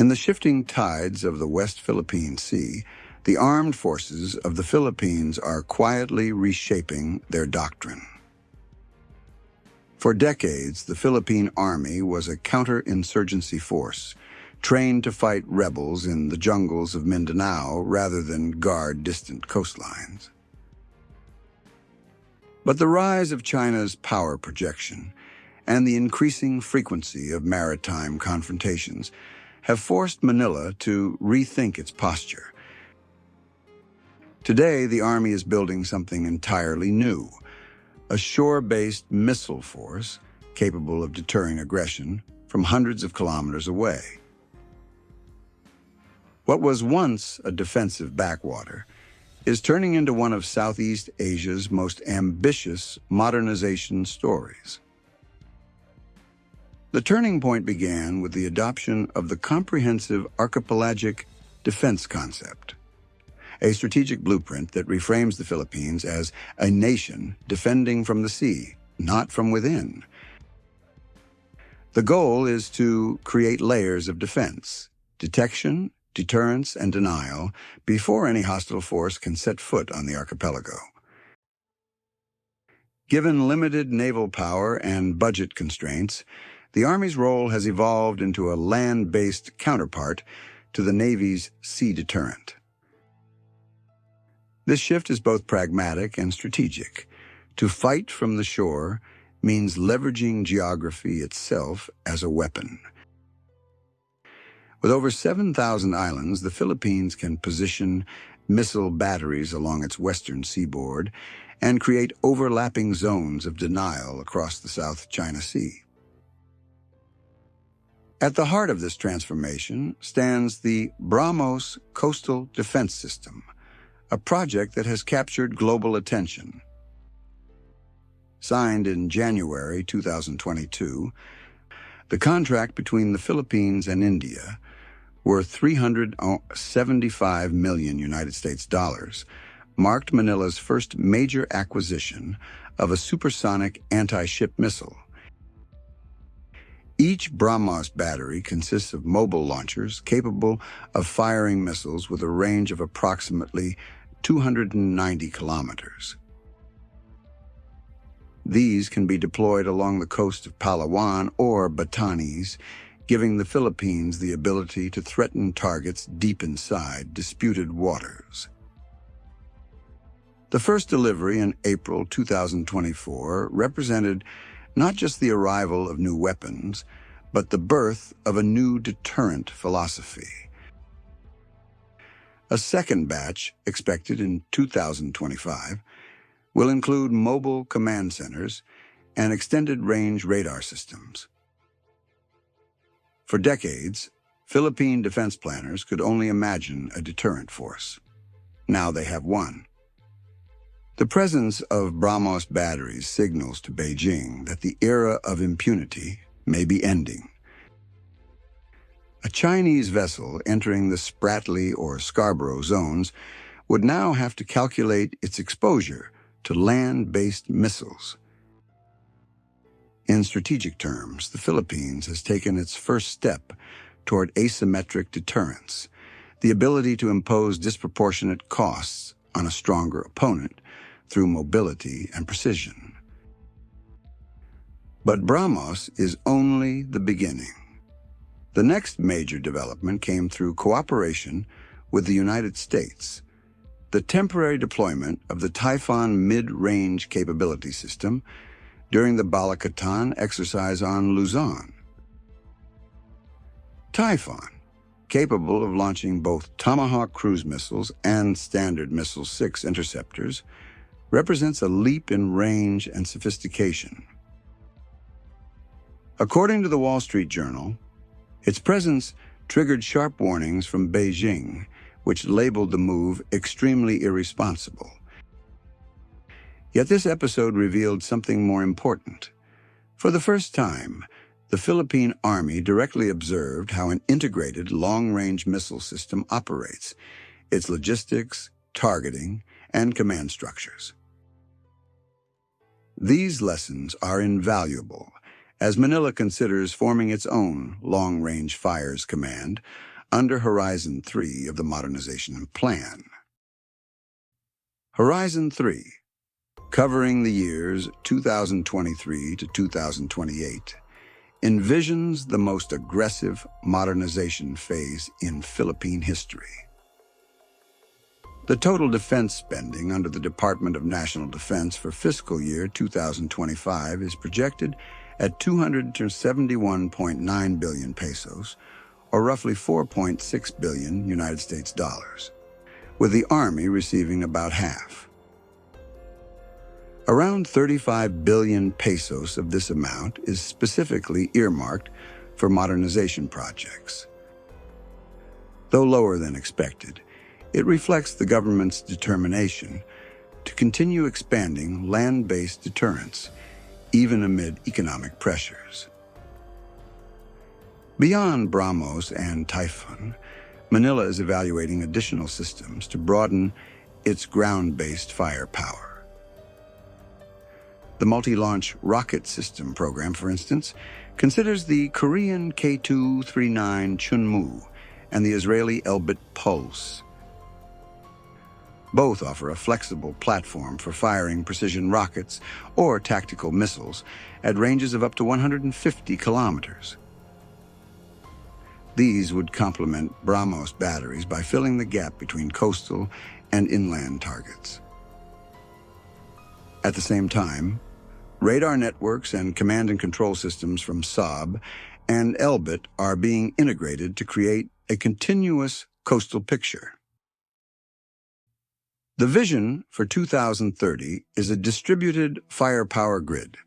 In the shifting tides of the West Philippine Sea, the armed forces of the Philippines are quietly reshaping their doctrine. For decades, the Philippine Army was a counter-insurgency force, trained to fight rebels in the jungles of Mindanao rather than guard distant coastlines. But the rise of China's power projection and the increasing frequency of maritime confrontations have forced Manila to rethink its posture. Today, the Army is building something entirely new, a shore-based missile force capable of deterring aggression from hundreds of kilometers away. What was once a defensive backwater is turning into one of Southeast Asia's most ambitious modernization stories. The turning point began with the adoption of the comprehensive Archipelagic defense concept, a strategic blueprint that reframes the Philippines as a nation defending from the sea, not from within. The goal is to create layers of defense, detection, deterrence, and denial before any hostile force can set foot on the archipelago. Given limited naval power and budget constraints, the Army's role has evolved into a land-based counterpart to the Navy's sea deterrent. This shift is both pragmatic and strategic. To fight from the shore means leveraging geography itself as a weapon. With over 7,000 islands, the Philippines can position missile batteries along its western seaboard and create overlapping zones of denial across the South China Sea. At the heart of this transformation stands the BrahMos Coastal Defense System, a project that has captured global attention. Signed in January 2022, the contract between the Philippines and India, worth $375 million United States dollars, marked Manila's first major acquisition of a supersonic anti-ship missile. Each BrahMos battery consists of mobile launchers capable of firing missiles with a range of approximately 290 kilometers. These can be deployed along the coast of Palawan or Batanes, giving the Philippines the ability to threaten targets deep inside disputed waters. The first delivery in April 2024 represented not just the arrival of new weapons, but the birth of a new deterrent philosophy. A second batch, expected in 2025, will include mobile command centers and extended-range radar systems. For decades, Philippine defense planners could only imagine a deterrent force. Now they have one. The presence of BrahMos batteries signals to Beijing that the era of impunity may be ending. A Chinese vessel entering the Spratly or Scarborough zones would now have to calculate its exposure to land-based missiles. In strategic terms, the Philippines has taken its first step toward asymmetric deterrence, the ability to impose disproportionate costs on a stronger opponent through mobility and precision. But BrahMos is only the beginning. The next major development came through cooperation with the United States. The temporary deployment of the Typhon mid-range capability system during the Balakatan exercise on Luzon. Typhon, capable of launching both Tomahawk cruise missiles and Standard Missile-6 interceptors, represents a leap in range and sophistication. According to the Wall Street Journal, its presence triggered sharp warnings from Beijing, which labeled the move extremely irresponsible. Yet this episode revealed something more important. For the first time, the Philippine Army directly observed how an integrated long-range missile system operates, its logistics, targeting, and command structures. These lessons are invaluable as Manila considers forming its own long-range fires command under Horizon 3 of the modernization plan. Horizon 3, covering the years 2023 to 2028, envisions the most aggressive modernization phase in Philippine history. The total defense spending under the Department of National Defense for fiscal year 2025 is projected at 271.9 billion pesos, or roughly 4.6 billion United States dollars, with the Army receiving about half. Around 35 billion pesos of this amount is specifically earmarked for modernization projects. Though lower than expected, it reflects the government's determination to continue expanding land-based deterrence, even amid economic pressures. Beyond BrahMos and Typhon, Manila is evaluating additional systems to broaden its ground-based firepower. The multi-launch rocket system program, for instance, considers the Korean K-239 Chunmoo and the Israeli Elbit Pulse. Both offer a flexible platform for firing precision rockets or tactical missiles at ranges of up to 150 kilometers. These would complement BrahMos batteries by filling the gap between coastal and inland targets. At the same time, radar networks and command and control systems from Saab and Elbit are being integrated to create a continuous coastal picture. The vision for 2030 is a distributed firepower grid,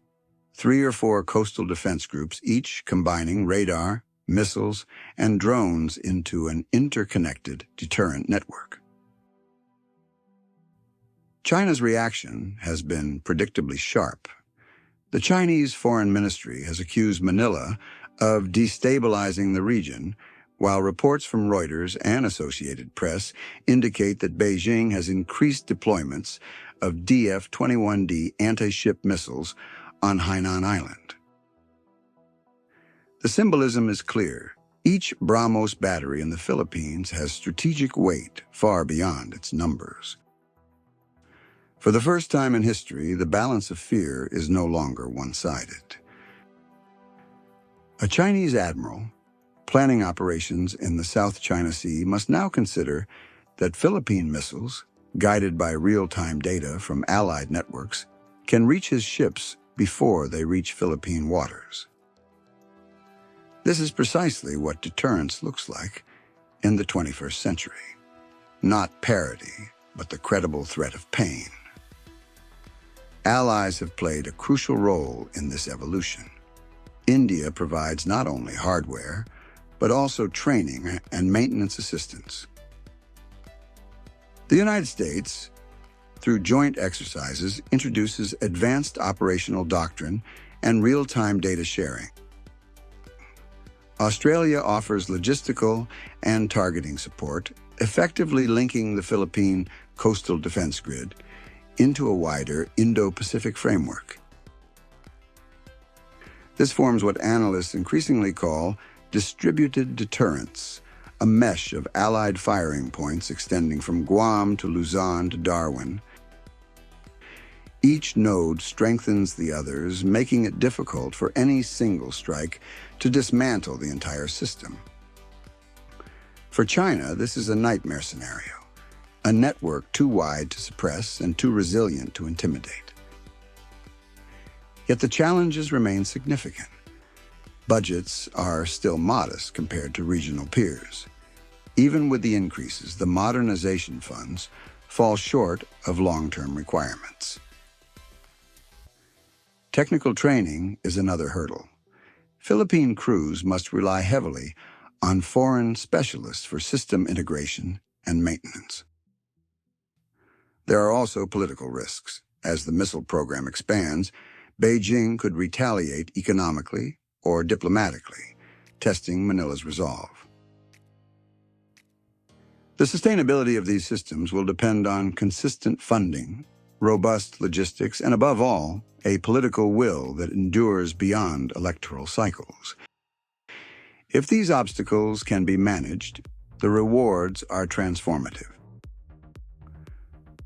3 or 4 coastal defense groups, each combining radar, missiles, and drones into an interconnected deterrent network. China's reaction has been predictably sharp. The Chinese Foreign Ministry has accused Manila of destabilizing the region, while reports from Reuters and Associated Press indicate that Beijing has increased deployments of DF-21D anti-ship missiles on Hainan Island. The symbolism is clear. Each BrahMos battery in the Philippines has strategic weight far beyond its numbers. For the first time in history, the balance of fear is no longer one-sided. A Chinese admiral planning operations in the South China Sea must now consider that Philippine missiles, guided by real-time data from allied networks, can reach his ships before they reach Philippine waters. This is precisely what deterrence looks like in the 21st century. Not parity, but the credible threat of pain. Allies have played a crucial role in this evolution. India provides not only hardware, but also training and maintenance assistance. The United States, through joint exercises, introduces advanced operational doctrine and real-time data sharing. Australia offers logistical and targeting support, effectively linking the Philippine coastal defense grid into a wider Indo-Pacific framework. This forms what analysts increasingly call distributed deterrence, a mesh of allied firing points extending from Guam to Luzon to Darwin. Each node strengthens the others, making it difficult for any single strike to dismantle the entire system. For China, this is a nightmare scenario, a network too wide to suppress and too resilient to intimidate. Yet the challenges remain significant. Budgets are still modest compared to regional peers. Even with the increases, the modernization funds fall short of long-term requirements. Technical training is another hurdle. Philippine crews must rely heavily on foreign specialists for system integration and maintenance. There are also political risks. As the missile program expands, Beijing could retaliate economically or diplomatically, testing Manila's resolve. The sustainability of these systems will depend on consistent funding, robust logistics, and above all, a political will that endures beyond electoral cycles. If these obstacles can be managed, The rewards are transformative.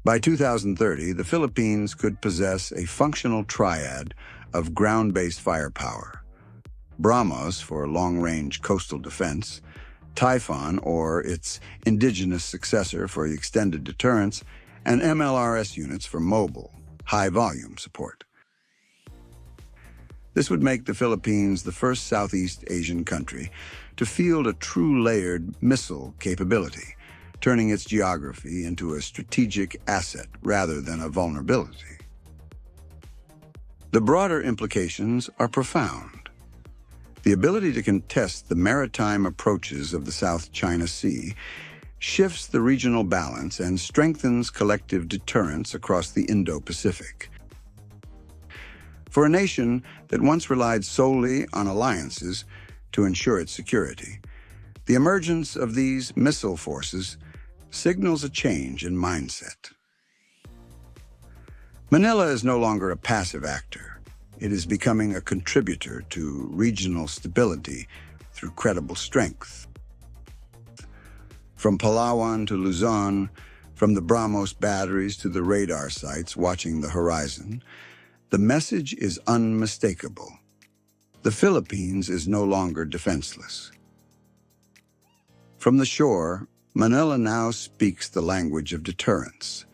By 2030, the Philippines could possess a functional triad of ground-based firepower: BrahMos for long-range coastal defense, Typhon, or its indigenous successor for extended deterrence, and MLRS units for mobile, high-volume support. This would make the Philippines the first Southeast Asian country to field a true layered missile capability, turning its geography into a strategic asset rather than a vulnerability. The broader implications are profound. The ability to contest the maritime approaches of the South China Sea shifts the regional balance and strengthens collective deterrence across the Indo-Pacific. For a nation that once relied solely on alliances to ensure its security, the emergence of these missile forces signals a change in mindset. Manila is no longer a passive actor. It is becoming a contributor to regional stability through credible strength. From Palawan to Luzon, from the BrahMos batteries to the radar sites watching the horizon, the message is unmistakable. The Philippines is no longer defenseless. From the shore, Manila now speaks the language of deterrence.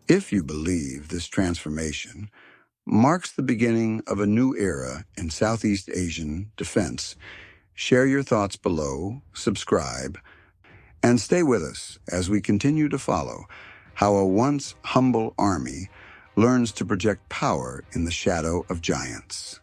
If you believe this transformation marks the beginning of a new era in Southeast Asian defense, share your thoughts below, subscribe, and stay with us as we continue to follow how a once humble army learns to project power in the shadow of giants.